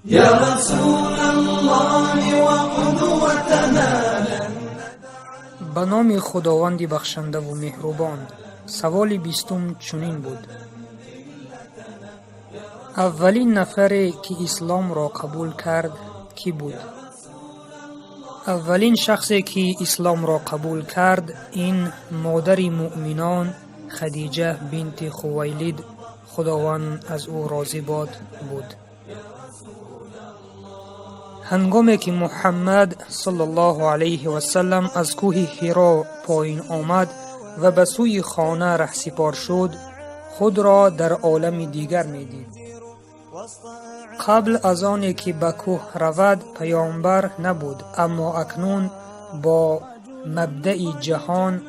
یا رسول الله و قدوتنا. به نام خداوند بخشنده و مهربان. سوال 20 چنین بود: اولین نفری که اسلام را قبول کرد کی بود؟ اولین شخصی که اسلام را قبول کرد این مادر مؤمنان خدیجه بنت خویلد خداوند از او راضی باد بود. هنگامی که محمد صلی الله علیه و سلم از کوه حرا پایین آمد و به سوی خانه رهسپار شد، خود را در عالم دیگر می دید. قبل از آنی که به کوه رود پیامبر نبود، اما اکنون با مبدأ جهان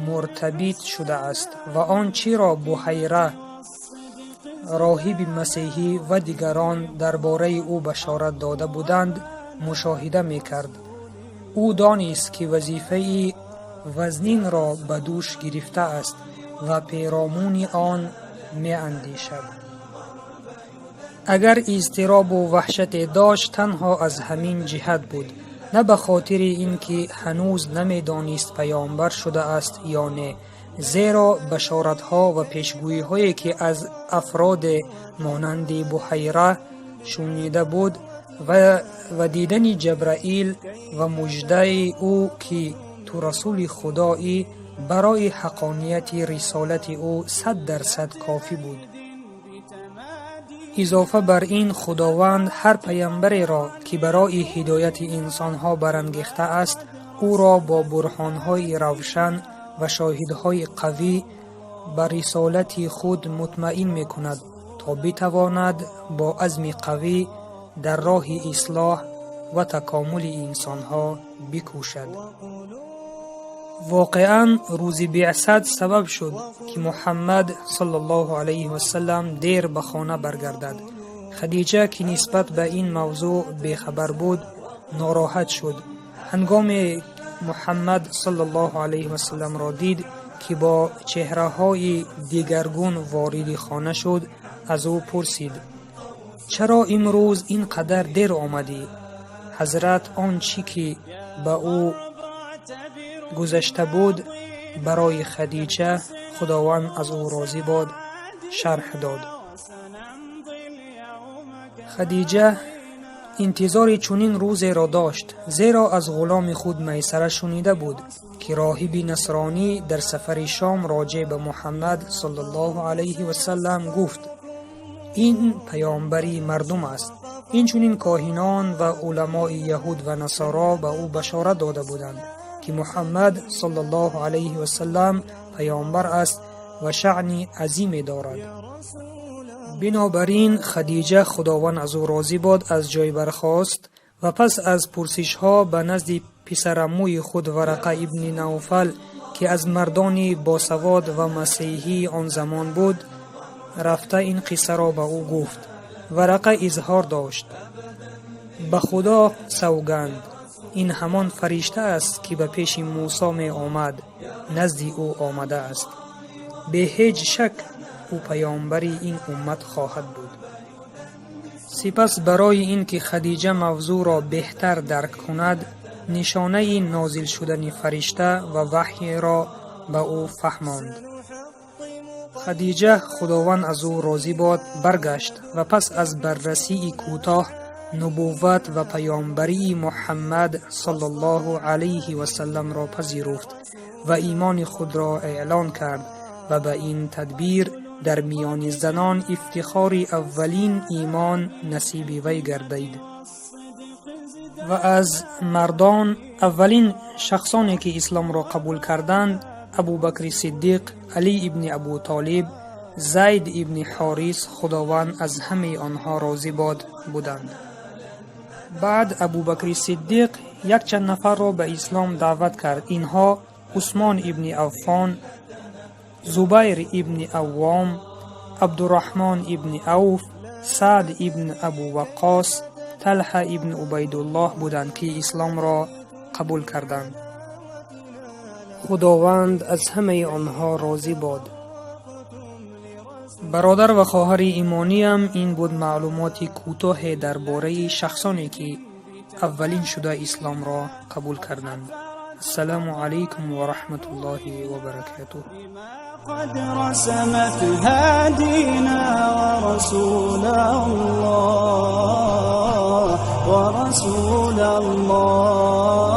مرتبط شده است و آنچه را بحیره راهب مسیحی و دیگران درباره او بشارت داده بودند مشاهده می کرد. او دانست که وظیفه وزنین را به دوش گرفته است و پیرامون آن می اندیشد. اگر اضطراب و وحشت داشت تنها از همین جهت بود، نه به خاطر اینکه هنوز نمی دانست پیامبر شده است یا نه، زیرا بشارت ها و پیشگویی هایی که از افراد مانند بحیره شنیده بود و دیدن جبرائیل و مژده او که تو رسول خدایی برای حقانیت رسالت او 100% کافی بود. اضافه بر این خداوند هر پیامبری را که برای هدایت انسانها برانگیخته است او را با برهانهای روشن و شاهدهای قوی بر رسالت خود مطمئن می کند تا بتواند با عزم قوی در راه اصلاح و تکامل انسانها بکوشد. واقعا روز بعثت سبب شد که محمد صلی الله علیه و سلم دیر به خانه برگردد. خدیجه که نسبت به این موضوع بیخبر بود ناراحت شد. هنگام محمد صلی الله علیه و سلم را دید که با چهره های دیگرگون وارد خانه شد، از او پرسید: چرا امروز اینقدر دیر آمدی؟ حضرت آنچه که به او گذشته بود برای خدیجه خداوند از او راضی باد شرح داد. خدیجه انتظار چنین روزی را داشت، زیرا از غلام خود میسره شنیده بود که راهب نصرانی در سفر شام راجع به محمد صلی الله علیه و سلم گفت: این پیامبری مردم است. این چنین کاهنان و علماء یهود و نصارا به او بشارت داده بودند که محمد صلی الله علیه و سلم پیامبر است و شأن عظیم دارد. بنابراین خدیجه خداوند از او راضی باد از جای برخاست و پس از پرسش ها به نزد پسرعموی خود ورقه ابن نوفل که از مردان باسواد و مسیحی آن زمان بود رفته این قصه را به او گفت. ورقه اظهار داشت: به خدا سوگند، این همان فرشته است که به پیش موسی می آمد نزد او آمده است. به هیچ شک او پیامبری این امت خواهد بود. سپس برای اینکه خدیجه موضوع را بهتر درک کند نشانه نازل شدن فرشته و وحی را به او فهماند. خدیجه خداوند از او راضی باد برگشت و پس از بررسی کوتاه نبوت و پیامبری محمد صلی الله علیه و سلم را پذیرفت و ایمان خود را اعلان کرد و به این تدبیر در میان زنان افتخار اولین ایمان نصیب وی گردید. و از مردان اولین شخصانی که اسلام را قبول کردند ابوبکر صدیق، علی ابن ابو طالب، زید ابن حارث خداوند از همه آنها راضی باد بودند. بعد ابوبکر صدیق یک چند نفر را به اسلام دعوت کرد. اینها عثمان ابن عفان، زبیر ابن عوام، عبدالرحمن ابن عوف، سعد ابن ابو وقاص، طلحه ابن عبیدالله بودند که اسلام را قبول کردند. خداوند از همه آنها راضی باد. برادر و خواهر ایمانیم، این بود معلومات کوتاه درباره شخصانی که اولین شده اسلام را قبول کردند. السلام علیکم و رحمت الله و برکاته. قد رسمت هادينا ورسول الله